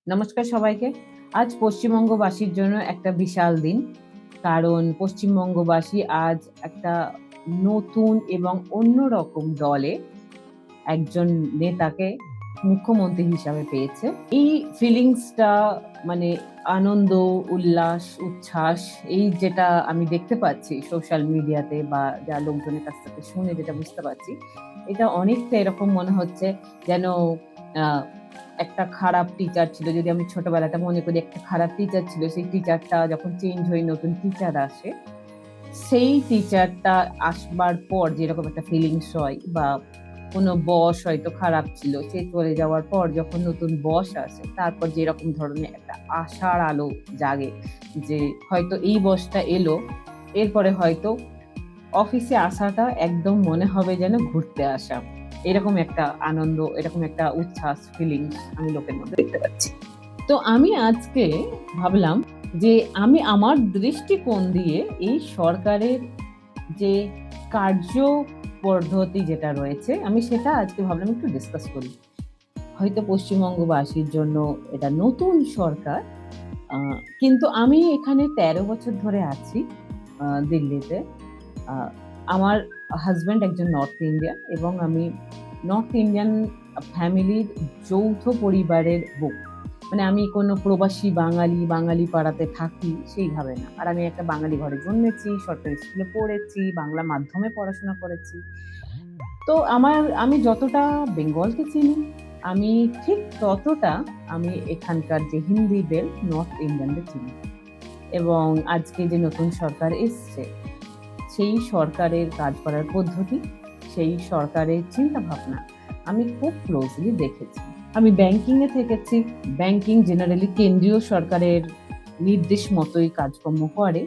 নমস্কার সবাইকে। আজ পশ্চিমবঙ্গবাসীর জন্য একটা বিশাল দিন। কারণ পশ্চিমবঙ্গবাসী আজ একটা নতুন এবং অন্যরকম দলে একজন নেতাকে মুখ্যমন্ত্রী হিসাবে পেয়েছে। এই ফিলিংসটা মানে আনন্দ, উল্লাস, উচ্ছ্বাস এই যেটা আমি দেখতে পাচ্ছি সোশ্যাল মিডিয়াতে বা যা লোকজনের কাছ থেকে শুনে যেটা বুঝতে পারছি, এটা অনেকটা এরকম মনে হচ্ছে যেন আ একটা খারাপ টিচার ছিল। যদি আমি ছোটবেলাটা মনে করি, একটা খারাপ টিচার ছিল। সেই টিচারটা যখন চেঞ্জ হয়ে নতুন টিচার আসে, সেই টিচারটা আসবার পর যেরকম একটা ফিলিংস হয় বা কোনো বস হয়তো খারাপ ছিল, সে চলে যাওয়ার পর যখন নতুন বস আসে, তারপর যেরকম ধরনের একটা আশার আলো জাগে যে হয়তো এই বসটা এলো, এরপরে হয়তো অফিসে আসাটা একদম মনে হবে যেন ঘুরতে আসা। এরকম একটা আনন্দ, এরকম একটা উচ্ছ্বাস ফিলিংস আমি লোকের মধ্যে দেখতে পাচ্ছি। তো আমি আজকে ভাবলাম যে আমি আমার দৃষ্টিকোণ দিয়ে এই সরকারের যে কার্য পদ্ধতি যেটা রয়েছে, আমি সেটা আজকে ভাবলাম একটু ডিসকাস করি। হয়তো পশ্চিমবঙ্গবাসীর জন্য এটা নতুন সরকার, কিন্তু আমি এখানে ১৩ বছর ধরে আছি দিল্লিতে। আ আমার হাসব্যান্ড একজন নর্থ ইন্ডিয়ান এবং আমি নর্থ ইন্ডিয়ান ফ্যামিলির যৌথ পরিবারের বউ। মানে আমি কোনো প্রবাসী বাঙালি, বাঙালি পাড়াতে থাকি সেইভাবে না। আর আমি একটা বাঙালি ঘরে জন্মেছি, সরকারি স্কুলে পড়েছি, বাংলা মাধ্যমে পড়াশোনা করেছি। তো আমি যতটা বেঙ্গলকে চিনি, আমি ঠিক ততটা আমি এখানকার যে হিন্দি বেল্ট নর্থ ইন্ডিয়ানদের চিনি। এবং আজকে যে নতুন সরকার এসছে, সেই সরকারের কাজ করার পদ্ধতি, সেই সরকারের চিন্তাভাবনা আমি খুব ক্লোজলি দেখেছি। আমি ব্যাংকিং এ থেকেছি। ব্যাংকিং জেনারেলি কেন্দ্রীয় সরকারের নির্দেশ মতোই কাজকর্ম করে।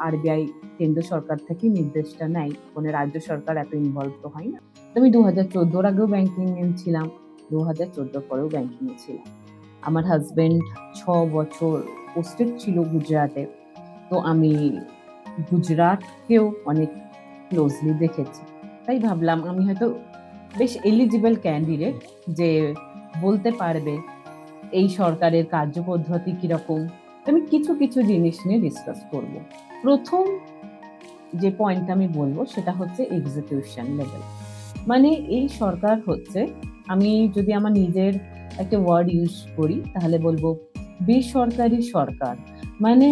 আরবিআই কেন্দ্র সরকার থেকে নির্দেশটা নেয়। কোনো রাজ্য সরকার এত ইনভলভ তো হয় না। তো আমি ২০১৪ র আগেও ব্যাংকিং এ ছিলাম, ২০১৪ পরেও ব্যাংকিং এ ছিলাম। আমার হাসব্যান্ড ৬ বছর পোস্টেড ছিল গুজরাটে। তো আমি গুজরাটকেও অনেক ক্লোজলি দেখেছি। তাই ভাবলাম আমি হয়তো বেশ এলিজিবল ক্যান্ডিডেট যে বলতে পারবে এই সরকারের কার্যপদ্ধতি কিরকম। আমি কিছু জিনিস নিয়ে ডিসকাস করব। ১ম যে পয়েন্টটা আমি বলব সেটা হচ্ছে এক্সিকিউশন লেভেল। মানে এই সরকার হচ্ছে, আমি যদি আমার নিজের একটা ওয়ার্ড ইউজ করি তাহলে বলবো বেসরকারি সরকার। মানে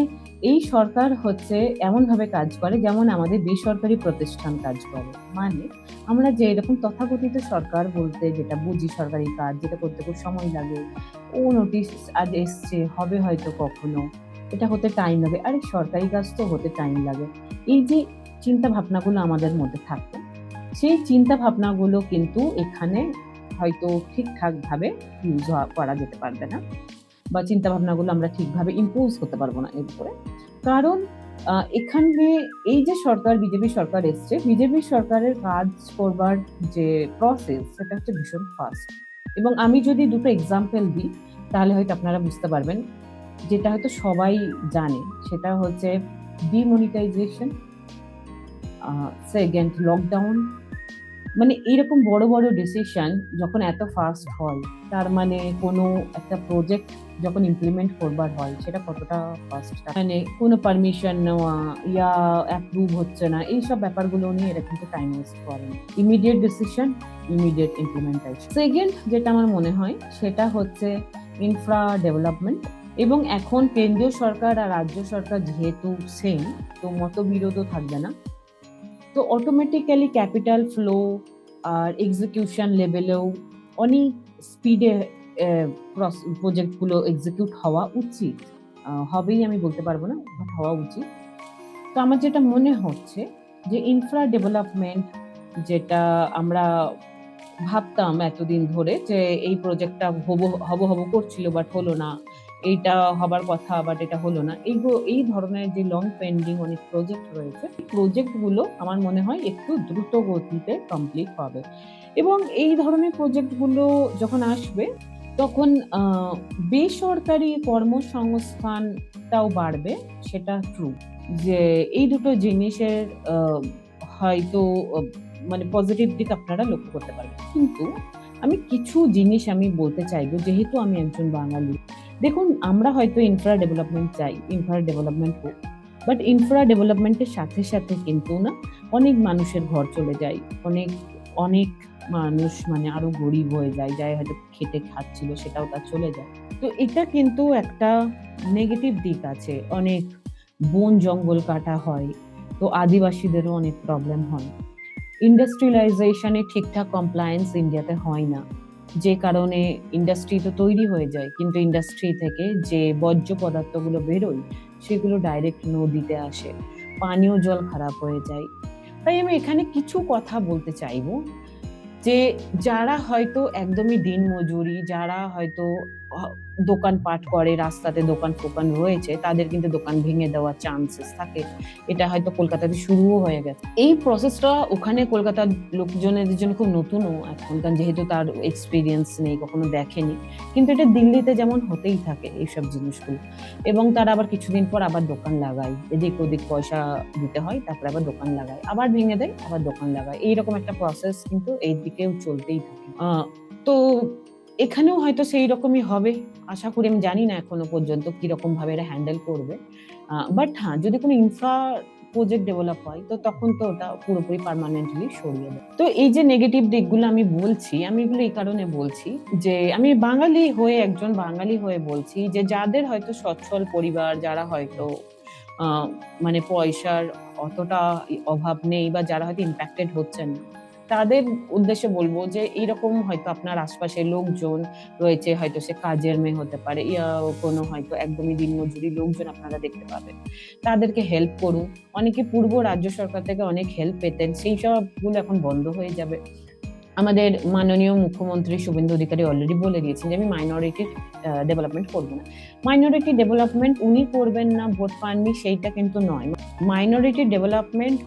এই সরকার হচ্ছে এমনভাবে কাজ করে যেমন আমাদের বেসরকারি প্রতিষ্ঠান কাজ করে। মানে আমরা যে এরকম তথাকথিত সরকার বলতে যেটা বুঝি সরকারি কাজ, যেটা করতে খুব সময় লাগে। ও নোটিশ আজ এসছে, হবে হয়তো কখনো। এটা হতে টাইম লাগে। আরে সরকারি কাজ তো হতে টাইম লাগে। এই যে চিন্তা ভাবনাগুলো আমাদের মধ্যে থাকে, সেই চিন্তা ভাবনাগুলো কিন্তু এখানে হয়তো ঠিকঠাকভাবে করা যেতে পারবে না বা চিন্তা ভাবনাগুলো আমরা ঠিকভাবে ইম্পোজ করতে পারবো না এর উপরে। কারণ এখানে এই যে সরকার, বিজেপি সরকার এসছে, বিজেপি সরকারের কাজ করবার যে প্রসেস সেটা হচ্ছে ভীষণ ফাস্ট। এবং আমি যদি দুটো এক্সাম্পল দিই তাহলে হয়তো আপনারা বুঝতে পারবেন। যেটা হয়তো সবাই জানে সেটা হচ্ছে ডিমনিটাইজেশন, সেকেন্ড লকডাউন। মানে এরকম বড় ডিসিশন যখন এত ফাস্ট হয়, তার মানে কোনো একটা প্রজেক্ট যখন ইমপ্লিমেন্ট করবার হয় সেটা কতটা ফাস্ট। মানে কোনো পারমিশন নেওয়া ইয়া অ্যাপ্রুভ হচ্ছে না, এইসব ব্যাপারগুলো নিয়ে এরা কিন্তু টাইম ওয়েস্ট করেন। Immediate decision, immediate implementation. Second যেটা আমার মনে হয় সেটা হচ্ছে ইনফ্রা ডেভেলপমেন্ট। এবং এখন কেন্দ্রীয় সরকার আর রাজ্য সরকার যেহেতু সেম, তো মতবিরোধও থাকবে না। তো অটোমেটিক্যালি ক্যাপিটাল ফ্লো আর এক্সিকিউশন লেভেলেও অনেক স্পিডে প্রজেক্টগুলো এক্সিকিউট হওয়া উচিত। হবেই আমি বলতে পারবো না, বাট হওয়া উচিত। তো আমার যেটা মনে হচ্ছে যে ইনফ্রা ডেভেলপমেন্ট, যেটা আমরা ভাবতাম এতদিন ধরে যে এই প্রজেক্টটা হব করছিল বাট হলো না, এইটা হবার কথা বাট এটা হলো না, এই ধরনের যে লং পেন্ডিং অনেক প্রজেক্ট রয়েছে, প্রজেক্ট গুলো আমার মনে হয় একটু দ্রুত গতিতে কমপ্লিট হবে। এবং এই ধরনের প্রজেক্ট গুলো যখন আসবে তখন বেসরকারি কর্মসংস্থানটাও বাড়বে, সেটা ট্রু। যে এই দুটো জিনিসের হয়তো মানে পজিটিভ দিক আপনারা লক্ষ্য করতে পারবেন। কিন্তু আমি কিছু জিনিস আমি বলতে চাইবো, যেহেতু আমি একজন বাঙালি। দেখুন, আমরা হয়তো ইনফ্রা ডেভেলপমেন্ট চাই, ইনফ্রা ডেভেলপমেন্ট হোক, বাট ইনফ্রা ডেভেলপমেন্টের সাথে সাথে কিন্তু না অনেক মানুষের ঘর চলে যায়, অনেক অনেক মানুষ মানে আরো গরিব হয়ে যায়, যাই হয়তো খেটে খাচ্ছিল সেটাও তার চলে যায়। তো এটা কিন্তু একটা নেগেটিভ দিক আছে। অনেক বন জঙ্গল কাটা হয়, তো আদিবাসীদেরও অনেক প্রবলেম হয়। ইন্ডাস্ট্রিয়ালাইজেশনে ঠিকঠাক কমপ্লায়েন্স ইন্ডিয়াতে হয় না, যে কারণে ইন্ডাস্ট্রি তো তৈরি হয়ে যায়, কিন্তু ইন্ডাস্ট্রি থেকে যে বর্জ্য পদার্থগুলো বেরোয় সেগুলো ডাইরেক্ট নদীতে আসে, পানীয় জল খারাপ হয়ে যায়। তাই আমি এখানে কিছু কথা বলতে চাইবো, যে যারা হয়তো একদমই দিনমজুরি, যারা হয়তো দোকানপাট করে, রাস্তাতে দোকান ফোকান রয়েছে, তাদের কিন্তু দোকান ভেঙে দেওয়ার চান্সেস থাকে। এটা হয়তো কলকাতাতে শুরুও হয়ে গেছে। এই প্রসেসটা ওখানে কলকাতার লোকজনের জন্য খুব নতুনও এখন, কারণ যেহেতু তার এক্সপিরিয়েন্স নেই, কখনো দেখেনি। কিন্তু এটা দিল্লিতে যেমন হতেই থাকে এইসব জিনিসগুলো, এবং তারা আবার কিছুদিন পর আবার দোকান লাগায়, এদিক ওদিক পয়সা দিতে হয়, তারপরে আবার দোকান লাগায়, আবার ভেঙে দেয়, আবার দোকান লাগায়। এইরকম একটা প্রসেস কিন্তু এই দিকেও চলতেই থাকে। তো এখানেও হয়তো সেই রকমই হবে আশা করি। আমি জানি না এখনো পর্যন্ত কিরকম ভাবে এরা হ্যান্ডেল করবে, বাট হ্যাঁ, যদি কোনো ইনফ্রা প্রজেক্ট ডেভেলপ হয় তো তখন তো ওটা পুরোপুরি পার্মানেন্টলি সরিয়ে দেয়। তো এই যে নেগেটিভ দিকগুলো আমি বলছি, আমি এগুলো এই কারণে বলছি যে আমি একজন বাঙালি হয়ে বলছি, যে যাদের হয়তো সচ্ছল পরিবার, যারা হয়তো মানে পয়সার অতটা অভাব নেই, বা যারা হয়তো ইম্প্যাক্টেড হচ্ছেন না, তাদের উদ্দেশ্যে বলবো যে এইরকম হয়তো আপনার আশপাশে লোকজন রয়েছে, হয়তো সে কাজের মেয়ে হতে পারে, ইয়া কোনো হয়তো একদমই দিনমজুরি লোকজন আপনারা দেখতে পাবেন, তাদেরকে হেল্প করুন। অনেকে পূর্ব রাজ্য সরকার থেকে অনেক হেল্প পেতেন, সেই সবগুলো এখন বন্ধ হয়ে যাবে। আমাদের মাননীয় মুখ্যমন্ত্রী শুভেন্দু অধিকারী অলরেডি বলে দিয়েছেন যে আমি মাইনরিটির ডেভেলপমেন্ট করবো না। মাইনরিটি ডেভেলপমেন্ট উনি করবেন না ভোট পাননি সেইটা কিন্তু নয়। মাইনরিটি ডেভেলপমেন্ট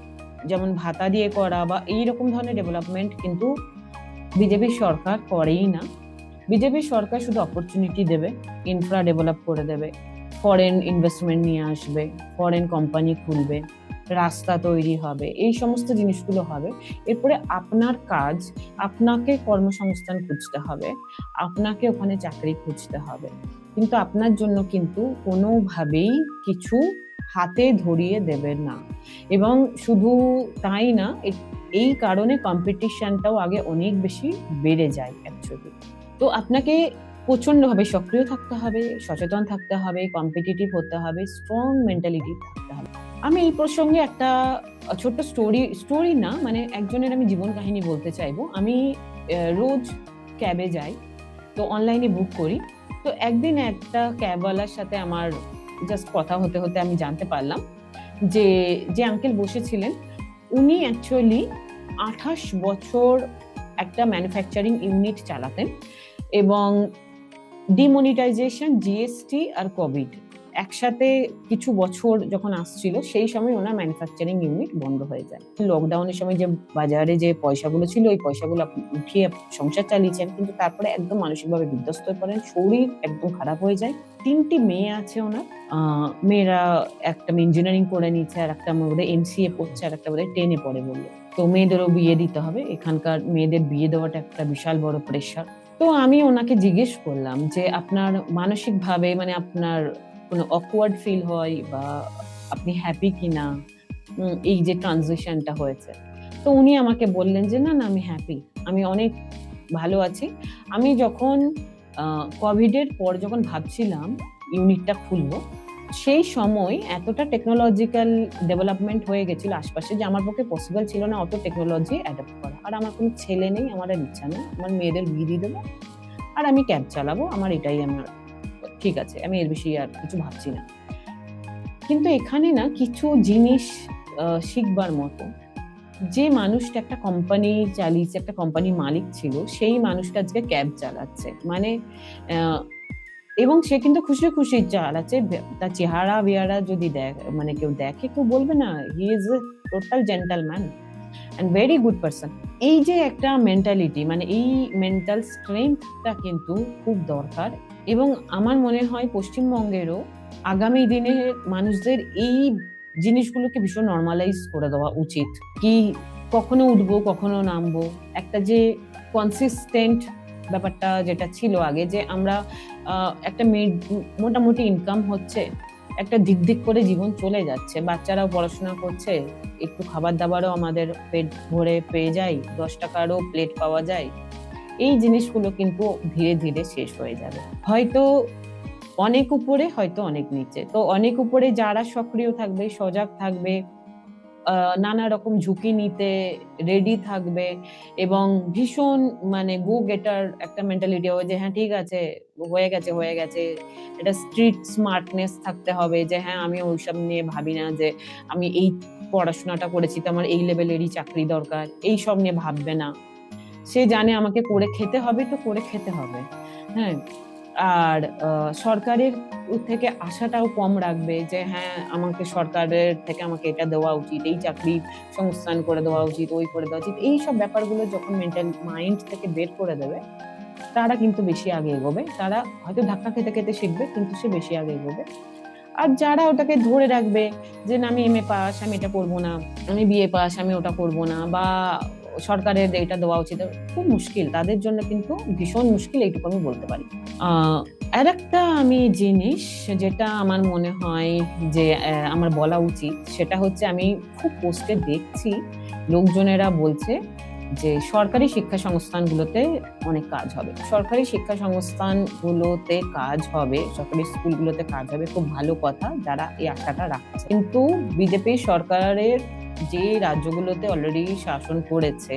যেমন ভাতা দিয়ে করা বা এইরকম ধরনের ডেভেলপমেন্ট কিন্তু বিজেপি সরকার করেই না। বিজেপি সরকার শুধু অপরচুনিটি দেবে, ইনফ্রা ডেভেলপ করে দেবে, ফরেন ইনভেস্টমেন্ট নিয়ে আসবে, ফরেন কোম্পানি খুলবে, রাস্তা তৈরি হবে, এই সমস্ত জিনিসগুলো হবে। এরপরে আপনার কাজ, আপনাকে কর্মসংস্থান খুঁজতে হবে, আপনাকে ওখানে চাকরি খুঁজতে হবে, কিন্তু আপনার জন্য কিন্তু কোনোভাবেই কিছু হাতে ধরিয়ে দেবে না। এবং শুধু তাই না, এই কারণে কম্পিটিশনটাও আগে অনেক বেশি বেড়ে যায় অ্যাকচুয়ালি। তো আপনাকে প্রচন্ডভাবে সক্রিয় থাকতে হবে, সচেতন থাকতে হবে, কম্পিটিটিভ হতে হবে, স্ট্রং মেন্টালিটি থাকতে হবে। আমি এই প্রসঙ্গে একটা ছোট্ট স্টোরি না, মানে একজনের আমি জীবন কাহিনী বলতে চাইবো। আমি রোজ ক্যাবে যাই, তো অনলাইনে বুক করি। তো একদিন একটা ক্যাবওয়ালার সাথে আমার জাস্ট কথা হতে হতে আমি জানতে পারলাম যে যে আঙ্কেল বসেছিলেন উনি অ্যাকচুয়ালি 28 বছর একটা ম্যানুফ্যাকচারিং ইউনিট চালাতেন, এবং ডিমনিটাইজেশন, জিএসটি আর কোভিড একসাথে কিছু বছর যখন আসছিল, সেই সময় ওনার ম্যানুফ্যাকচারিং ইউনিট বন্ধ হয়ে যায়। লকডাউনের সময় যে বাজারে যে পয়সাগুলো ছিল, ওই পয়সাগুলো উঠিয়ে সংসার চালিয়েছেন, কিন্তু তারপরে একদম মানসিকভাবে বিধ্বস্ত হয়ে পড়েন, শরীর একদম খারাপ হয়ে যায়। 3টি মেয়ে আছে ওনার। মেয়েরা একটা ইঞ্জিনিয়ারিং করে নিচ্ছে, আর একটা বোধহয় এমসিএ পড়ছে, আর একটা বোধহয় 10-এ পড়ে বললো। তো মেয়েদেরও বিয়ে দিতে হবে, এখানকার মেয়েদের বিয়ে দেওয়াটা একটা বিশাল বড় প্রেশার। তো আমি ওনাকে জিজ্ঞেস করলাম যে আপনার মানসিকভাবে মানে আপনার কোনো অকওয়ার্ড ফিল হয়, বা আপনি হ্যাপি কিনা এই যে ট্রানজিশনটা হয়েছে। তো উনি আমাকে বললেন যে না না, আমি হ্যাপি, আমি অনেক ভালো আছি। আমি যখন কোভিডের পর যখন ভাবছিলাম ইউনিটটা খুলবো, সেই সময় এতটা টেকনোলজিক্যাল ডেভেলপমেন্ট হয়ে গেছিল আশপাশে, যে আমার পক্ষে পসিবল ছিল না অত টেকনোলজি অ্যাডাপ্ট করা। আর আমার কোনো ছেলে নেই, আমার আর ইচ্ছা নেই, আমার মেয়েদের বিয়ে দিয়ে দেবো, আর আমি ক্যাব চালাবো, আমার এটাই আমার ঠিক আছে, আমি এর বেশি আর কিছু ভাবছি না। কিন্তু এখানে না কিছু জিনিস শিখবার মতো। যে মানুষটা একটা কোম্পানি চালিয়েছে, একটা কোম্পানির মালিক ছিল, সেই মানুষটা আজকে ক্যাব চালাচ্ছে, মানে এবং সে কিন্তু খুশি খুশি চালাচ্ছে। তার চেহারা বেহারা যদি মানে কেউ দেখে, কেউ বলবে না he is a total gentleman and very good person. এই যে একটা মেন্টালিটি, মানে এই মেন্টাল স্ট্রেংথটা কিন্তু খুব দরকার। এবং আমার মনে হয় পশ্চিমবঙ্গেরও আগামী দিনে মানুষদের এই জিনিসগুলোকে ভীষণ নর্মালাইজ করে দেওয়া উচিত। কি কখনো উঠবো, কখনো নামবো, একটা যে কনসিস্টেন্ট ব্যাপারটা যেটা ছিল আগে, যে আমরা একটা মোটামুটি ইনকাম হচ্ছে, একটা দিক দিক করে জীবন চলে যাচ্ছে, বাচ্চারাও পড়াশোনা করছে, একটু খাবার দাবারও আমাদের পেট ভরে পেয়ে যায়, 10 টাকারও প্লেট পাওয়া যায়। এই জিনিসগুলো কিন্তু ধীরে ধীরে শেষ হয়ে যাবে, হয়তো অনেক উপরে, হয়তো অনেক নিচে। তো অনেক উপরে যারা সক্রিয় থাকবে, সজাগ থাকবে, নানা রকম ঝুঁকি নিতে রেডি থাকবে, এবং ভীষণ মানে গো গেটার একটা মেন্টালিটি হবে, যে হ্যাঁ ঠিক আছে, হয়ে গেছে হয়ে গেছে। এটা স্ট্রিট স্মার্টনেস থাকতে হবে, যে হ্যাঁ আমি ওইসব নিয়ে ভাবি না, যে আমি এই পড়াশোনাটা করেছি তো আমার এই লেভেলেরই চাকরি দরকার, এই সব নিয়ে ভাববে না। সে জানে আমাকে করে খেতে হবে, তো করে খেতে হবে। হ্যাঁ, আর সরকারের থেকে আশাটাও কম রাখবে, যে হ্যাঁ আমাকে সরকারের থেকে আমাকে এটা দেওয়া উচিত, এই চাকরি সংস্থান করে দেওয়া উচিত, ওই করে দেওয়া উচিত। এই সব ব্যাপারগুলো যখন মেন্টাল মাইন্ড থেকে বের করে দেবে, তারা কিন্তু বেশি আগে এগোবে। তারা হয়তো ধাক্কা খেতে খেতে শিখবে, কিন্তু সে বেশি আগে এগোবে। আর যারা ওটাকে ধরে রাখবে, যে না আমি এমএ পাস, আমি এটা করবো না, আমি বিএ পাস, আমি ওটা করবো না, বা সরকারের এটা দেওয়া উচিত, খুব মুশকিল তাদের জন্য, কিন্তু ভীষণ মুশকিল, এইটুকু আমি বলতে পারি। আর একটা আমি জিনিস যেটা আমার মনে হয় যে আমার বলা উচিত, সেটা হচ্ছে আমি খুব পোস্টে দেখছি লোকজনেরা বলছে যে সরকারি শিক্ষা সংস্থানগুলোতে অনেক কাজ হবে, সরকারি শিক্ষা সংস্থানগুলোতে কাজ হবে, সরকারি স্কুলগুলোতে কাজ হবে, খুব ভালো কথা, যারা এই আশাটা রাখছে। কিন্তু বিজেপি সরকারের যে রাজ্যগুলোতে অলরেডি শাসন করেছে,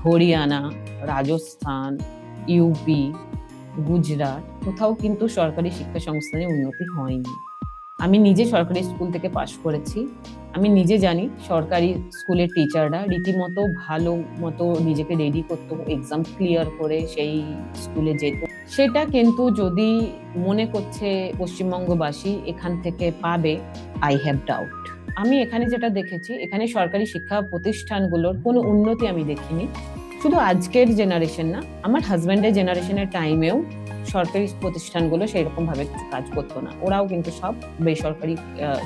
হরিয়ানা, রাজস্থান, ইউপি, গুজরাট, কোথাও কিন্তু সরকারি শিক্ষা সংস্থানে উন্নতি হয়নি। আমি নিজে সরকারি স্কুল থেকে পাশ করেছি, আমি নিজে জানি সরকারি স্কুলের টিচাররা রীতিমতো ভালো মতো নিজেকে রেডি করতো, এক্সাম ক্লিয়ার করে সেই স্কুলে যেত। সেটা কিন্তু যদি মনে করছে পশ্চিমবঙ্গবাসী এখান থেকে পাবে, আই হ্যাভ ডাউট। আমি এখানে যেটা দেখেছি, এখানে সরকারি শিক্ষা প্রতিষ্ঠানগুলোর কোনো উন্নতি আমি দেখিনি। শুধু আজকের জেনারেশন না, আমার হাজব্যান্ডের জেনারেশনের টাইমেও সরকারি প্রতিষ্ঠানগুলো সেরকম ভাবে কাজ করতো না, ওরাও কিন্তু সব বেসরকারি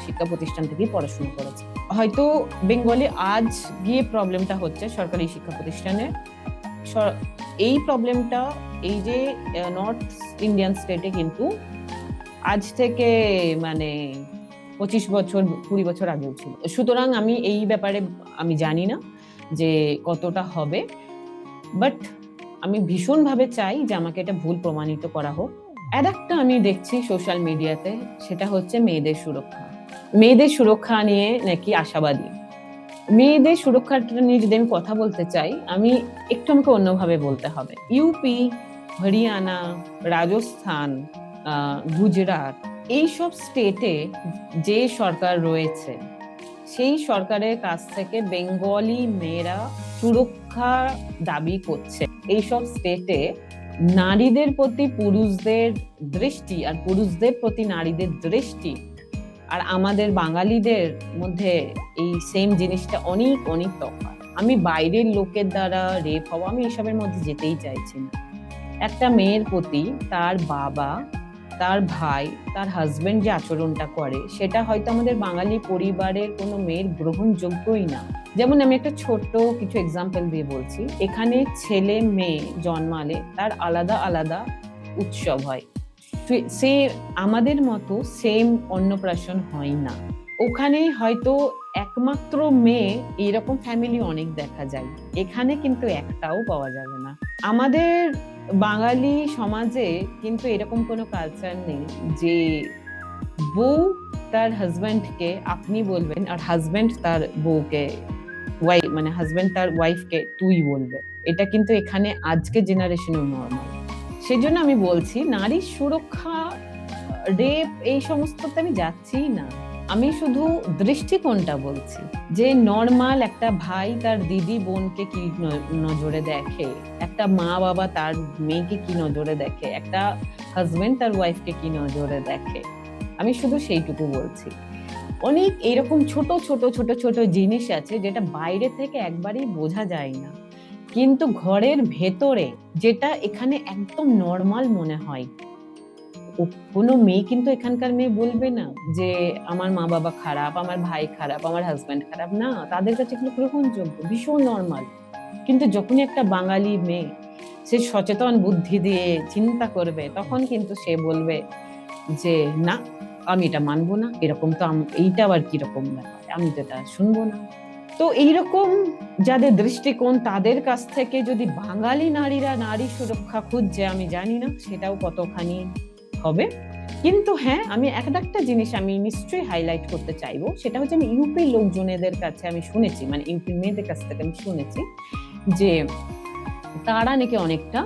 শিক্ষা প্রতিষ্ঠান থেকেই পড়াশোনা করেছে। হয়তো বেঙ্গলে আজ গিয়ে প্রবলেমটা হচ্ছে সরকারি শিক্ষা প্রতিষ্ঠানে, এই প্রবলেমটা এই যে নর্থ ইন্ডিয়ান স্টেটে কিন্তু আজ থেকে মানে 25 বছর 20 বছর আগেও ছিল। সুতরাং আমি এই ব্যাপারে আমি জানি না যে কতটা হবে, বাট আমি ভীষণ ভাবে চাই যে আমাকে এটা ভুল প্রমাণিত করা হোক। আর একটা আমি দেখছি সোশ্যাল মিডিয়াতে, সেটা হচ্ছে মেয়েদের সুরক্ষা। মেয়েদের সুরক্ষা নিয়ে নাকি আশাবাদী। মেয়েদের সুরক্ষাটা নিয়ে যদি আমি কথা বলতে চাই, আমি একটু আমাকে অন্যভাবে বলতে হবে। ইউপি, হরিয়ানা, রাজস্থান, গুজরাট, এইসব স্টেটে যে সরকার রয়েছে, সেই সরকারের কাছ থেকে বেঙ্গলি মেয়েরা সুরক্ষা দাবি করছে। এইসব স্টেটে নারীদের প্রতি পুরুষদের দৃষ্টি আর পুরুষদের প্রতি নারীদের দৃষ্টি আর আমাদের বাঙালিদের মধ্যে এই সেম জিনিসটা অনেক অনেক তফাৎ। আমি বাইরের লোকের দ্বারা রেপ হওয়া, আমি এসবের মধ্যে যেতেই চাইছি না। একটা মেয়ের প্রতি তার বাবা, তার ভাই, তার হাজবেন্ড যে আচরণটা করে, সেটা হয়তো আমাদের বাঙালি পরিবারের কোনো মেয়ের গ্রহণযোগ্যই না। যেমন আমি একটা ছোট্ট কিছু এক্সাম্পল দিয়ে বলছি, এখানে ছেলে মেয়ে জন্মালে তার আলাদা আলাদা উৎসব হয়, সে আমাদের মতো সেম অন্নপ্রাশন হয় না। ওখানে হয়তো একমাত্র মেয়ে, এরকম ফ্যামিলি অনেক দেখা যায়, এখানে কিন্তু একটাও পাওয়া যাবে না। আমাদের বাঙালি সমাজে কিন্তু এরকম কোনো কালচার নেই যে বউ তার হাজব্যান্ডকে আপনি বলবেন, আর হাজব্যান্ড তার বউকে মানে হাজব্যান্ড তার ওয়াইফকে তুই বলবে। এটা কিন্তু এখানে আজকে জেনারেশনের নর্মাল। সেজন্য আমি বলছি নারীর সুরক্ষা, রেপ, এই সমস্ততে আমি যাচ্ছি না। আমি শুধু দৃষ্টিকোণটা বলছি, যে নর্মাল একটা ভাই তার দিদি বোনকে কি নজরে দেখে, একটা মা বাবা তার মেয়েকে কি নজরে দেখে, একটা হাজবেন্ড তার ওয়াইফকে কি নজরে দেখে, আমি শুধু সেইটুকু বলছি। অনেক এরকম ছোট ছোট ছোট ছোট জিনিস আছে যেটা বাইরে থেকে একবারই বোঝা যায় না, কিন্তু ঘরের ভেতরে যেটা এখানে একদম নর্মাল মনে হয়, কোনো মেয়ে কিন্তু এখানকার মেয়ে বলবে না যে আমার মা বাবা খারাপ, আমার ভাই খারাপ, আমার হাজব্যান্ড খারাপ, না, তাদের কাছে এগুলো গ্রহণযোগ্য, ভীষণ নর্মাল। কিন্তু যখনই একটা বাঙালি মেয়ে সে সচেতন বুদ্ধি দিয়ে চিন্তা করবে, তখন কিন্তু সে বলবে যে না, আমি এটা মানবো না, এরকম তো এইটা আবার কিরকম ব্যাপার, আমি তো এটা শুনবো না। তো এইরকম যাদের দৃষ্টিকোণ, তাদের কাছ থেকে যদি বাঙালি নারীরা নারী সুরক্ষা খুঁজছে, আমি জানি না সেটাও কতখানি হবে। কিন্তু হ্যাঁ, আমি একটা জিনিস আমি নিশ্চয়ই হাইলাইট করতে চাইবো, সেটা হচ্ছে আমি ইউপি লোকজনেদের কাছে আমি শুনেছি, মানে ইউপি মেয়েদের কাছ থেকে আমি শুনেছি যে তারা নাকি অনেকটা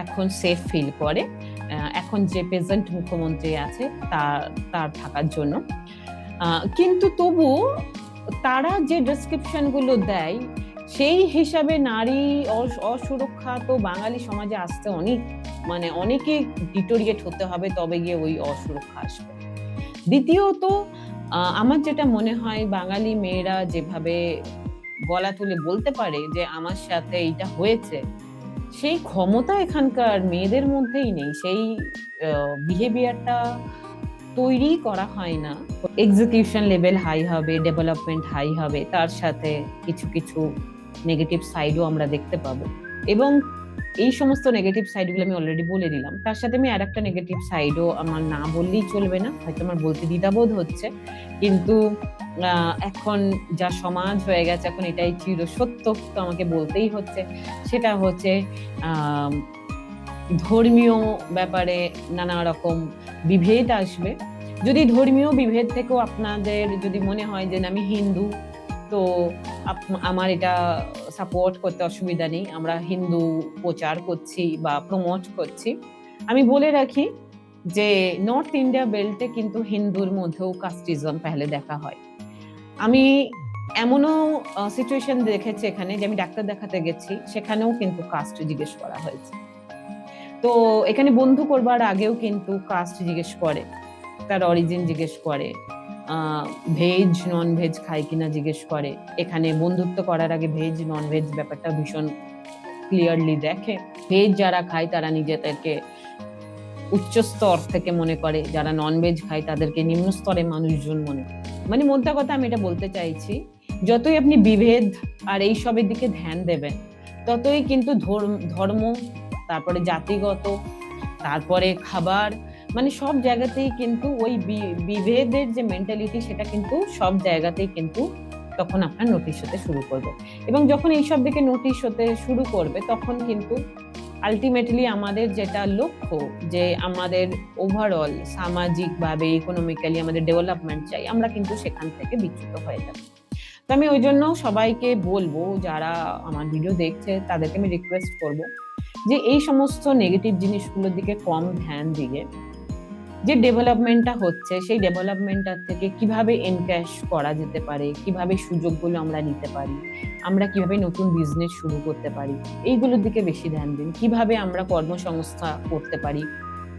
এখন সেফ ফিল করে এখন যে প্রেজেন্ট মুখ্যমন্ত্রী আছে তার থাকার জন্য। কিন্তু তবু তারা যে ডেসক্রিপশন গুলো দেয়, সেই হিসাবে নারী অসুরক্ষা তো বাঙালি সমাজে আসতে অনেকে ডিটোরিয়েট হতে হবে, তবে গিয়ে ওই অসুরক্ষা আসবে। দ্বিতীয়ত আমার যেটা মনে হয়, বাঙালি মেয়েরা যেভাবে গলা তুলে বলতে পারে যে আমার সাথে এইটা হয়েছে, সেই ক্ষমতা এখানকার মেয়েদের মধ্যেই নেই, সেই বিহেভিয়ারটা তৈরি করা হয় না। এক্সিকিউশন লেভেল হাই হবে, ডেভেলপমেন্ট হাই হবে, তার সাথে কিছু কিছু নেগেটিভ সাইডও আমরা দেখতে পাবো। এবং এই সমস্ত নেগেটিভ সাইডগুলো আমি অলরেডি বলে দিলাম, তার সাথে আমি আরেকটা নেগেটিভ সাইডও আমার না বললেই চলবে না, হয়তো আমার বলতে দ্বিধাবোধ হচ্ছে, কিন্তু এখন যা সমাজ হয়ে গেছে, এখন এটাই চিরসত্য, তো আমাকে বলতেই হচ্ছে। সেটা হচ্ছে ধর্মীয় ব্যাপারে নানা রকম বিভেদ আসবে। যদি ধর্মীয় বিভেদ থেকেও আপনাদের যদি মনে হয় যে আমি হিন্দু, তো আমার এটা সাপোর্ট করতে অসুবিধা নেই, আমরা হিন্দু প্রচার করছি বা প্রমোট করছি। আমি বলে রাখি যে নর্থ ইন্ডিয়া বেল্টে কিন্তু হিন্দুর মধ্যেও কাস্টিজম পেলে দেখা হয়। আমি এমনও সিচুয়েশন দেখেছি এখানে, যে আমি ডাক্তার দেখাতে গেছি, সেখানেও কিন্তু কাস্ট জিজ্ঞেস করা হয়েছে। তো এখানে বন্ধু করবার আগেও কিন্তু কাস্ট জিজ্ঞেস করে, তার অরিজিন জিজ্ঞেস করে, ভেজ নন ভেজ খায় কিনা জিজ্ঞেস করে। এখানে বন্ধুত্ব করার আগে ভেজ নন ভেজ ব্যাপারটা ভীষণ ক্লিয়ারলি দেখে। ভেজ যারা খায় তারা নিজেদেরকে উচ্চ স্তর থেকে মনে করে, যারা নন ভেজ খায় তাদেরকে নিম্ন স্তরে মানুষজন মনে করে। মানে মোদ্দা কথা আমি এটা বলতে চাইছি, যতই আপনি বিভেদ আর এইসবের দিকে ধ্যান দেবেন, ততই কিন্তু ধর্ম, তারপরে জাতিগত, তারপরে খাবার, মানে সব জায়গাতেই কিন্তু ওই বিভেদের যে মেন্টালিটি, সেটা কিন্তু সব জায়গাতেই কিন্তু তখন আপনার নোটিশ হতে শুরু করবে। এবং যখন এইসব দিকে নোটিশ হতে শুরু করবে, তখন কিন্তু আলটিমেটলি আমাদের যেটা লক্ষ্য, যে আমাদের ওভারঅল সামাজিকভাবে ইকোনমিক্যালি আমাদের ডেভেলপমেন্ট চাই, আমরা কিন্তু সেখান থেকে বিচ্যুত হয়ে যাব। তো আমি ওই জন্য সবাইকে বলবো, যারা আমার ভিডিও দেখছে তাদেরকে আমি রিকোয়েস্ট করব যে এই সমস্ত নেগেটিভ জিনিসগুলোর দিকে কম ধ্যান দিয়ে যে ডেভেলপমেন্টটা হচ্ছে, সেই ডেভেলপমেন্টটার থেকে কিভাবে এনক্যাশ করা যেতে পারে, কিভাবে সুযোগগুলো আমরা নিতে পারি, আমরা কিভাবে নতুন বিজনেস শুরু করতে পারি, এইগুলোর দিকে বেশি ধ্যান দিন। কিভাবে আমরা কর্মসংস্থা করতে পারি,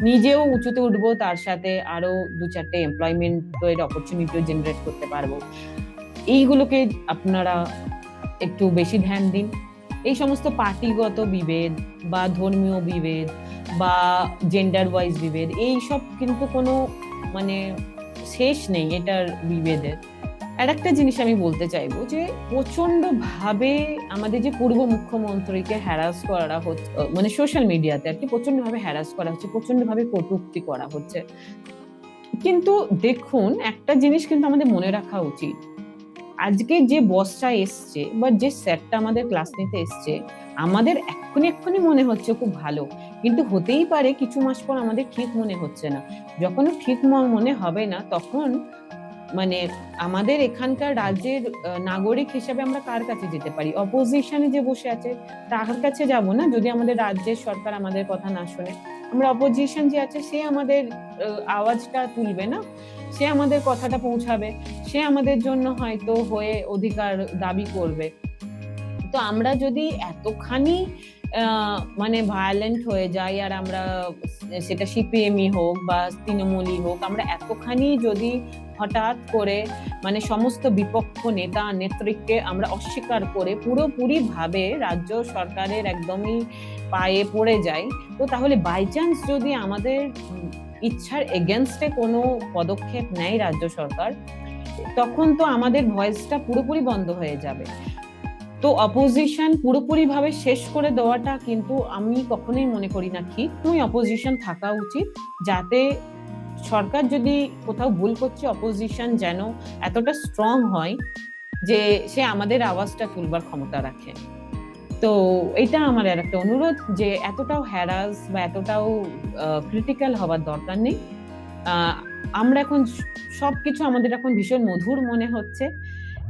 নিজেও উঁচুতে উঠবো, তার সাথে আরো 2-4টে এমপ্লয়মেন্টের অপরচুনিটিও জেনারেট করতে পারবো, এইগুলোকে আপনারা একটু বেশি ধ্যান দিন। এই সমস্ত পার্টিগত বিভেদ বা ধর্মীয় বিভেদ বা জেন্ডার ওয়াইজ বিভেদ, এইসব কিন্তু কোনো শেষ নেই এটার বিভেদের। আর একটা জিনিস আমি বলতে চাইবো, যে প্রচন্ড ভাবে আমাদের যে পূর্ব মুখ্যমন্ত্রীকে হ্যারাস করা হচ্ছে, সোশ্যাল মিডিয়াতে আর কি, প্রচন্ড ভাবে হ্যারাস করা হচ্ছে, প্রচন্ড ভাবে কটূক্তি করা হচ্ছে। কিন্তু দেখুন, একটা জিনিস কিন্তু আমাদের মনে রাখা উচিত, আজকে যে বসটা এসছে বা যে স্যারটা আমাদের ক্লাস নিতে এসছে, আমাদের এক্ষুনি মনে হচ্ছে খুব ভালো, কিন্তু হতেই পারে কিছু মাস পর আমাদের ঠিক মনে হচ্ছে না। যখন ঠিক মনে হবে না, তখন আমাদের এখানকার রাজ্যের নাগরিক হিসেবে আমরা কার কাছে যেতে পারি? অপোজিশনে যে বসে আছে তার কাছে যাব না, যদি আমাদের রাজ্যের সরকার আমাদের কথা না শুনে। আমরা অপোজিশন যে আছে, সে আমাদের আওয়াজটা তুলবে না, সে আমাদের কথাটা পৌঁছাবে, সে আমাদের জন্য হয়তো হয়ে অধিকার দাবি করবে। তো আমরা যদি এতখানি ভায়োলেন্ট হয়ে যাই, আর আমরা সেটা সিপিএমই হোক বা তৃণমূলই হোক, আমরা এতখানি যদি হঠাৎ করে সমস্ত বিপক্ষ নেতা নেত্রীকে আমরা অস্বীকার করে পুরোপুরি ভাবে রাজ্য সরকারের একদমই পায়ে পড়ে যাই, তো তাহলে বাই চান্স যদি আমাদের ইচ্ছার এগেনস্টে কোনো পদক্ষেপ নেয় রাজ্য সরকার, তখন তো আমাদের ভয়েসটা পুরোপুরি বন্ধ হয়ে যাবে। তো অপোজিশন পুরোপুরি ভাবে শেষ করে দেওয়াটা কিন্তু আমি কখনোই মনে করি না ঠিক। ওই অপোজিশন থাকা উচিত, যাতে সরকার যদি কোথাও ভুল করছে, অপোজিশন যেন এতটা স্ট্রং হয় যে সে আমাদের আওয়াজটা তুলবার ক্ষমতা রাখে। তো এটা আমার আর একটা অনুরোধ, যে এতটাও হ্যারাস বা এতটাও ক্রিটিক্যাল হওয়ার দরকার নেই। আমরা এখন সবকিছু আমাদের এখন ভীষণ মধুর মনে হচ্ছে,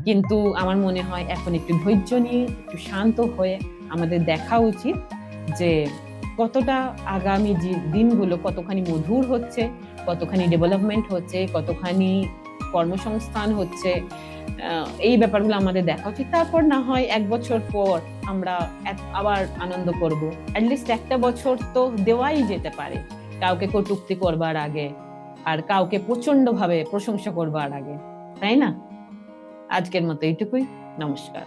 কিন্তু আমার মনে হয় এখন একটু ধৈর্য নিয়ে একটু শান্ত হয়ে আমাদের দেখা উচিত যে কতটা আগামী দিনগুলো কতখানি মধুর হচ্ছে, কতখানি ডেভেলপমেন্ট হচ্ছে, কতখানি কর্মসংস্থান হচ্ছে। এই ব্যাপারগুলো আমাদের দেখা উচিত। তারপর না হয় 1 বছর পর আমরা আবার আনন্দ করব। অ্যাটলিস্ট একটা বছর তো দেওয়াই যেতে পারে, কাউকে কটূক্তি করবার আগে আর কাউকে প্রচন্ড ভাবে প্রশংসা করবার আগে, তাই না? আজকের মতো এইটুকুই। নমস্কার।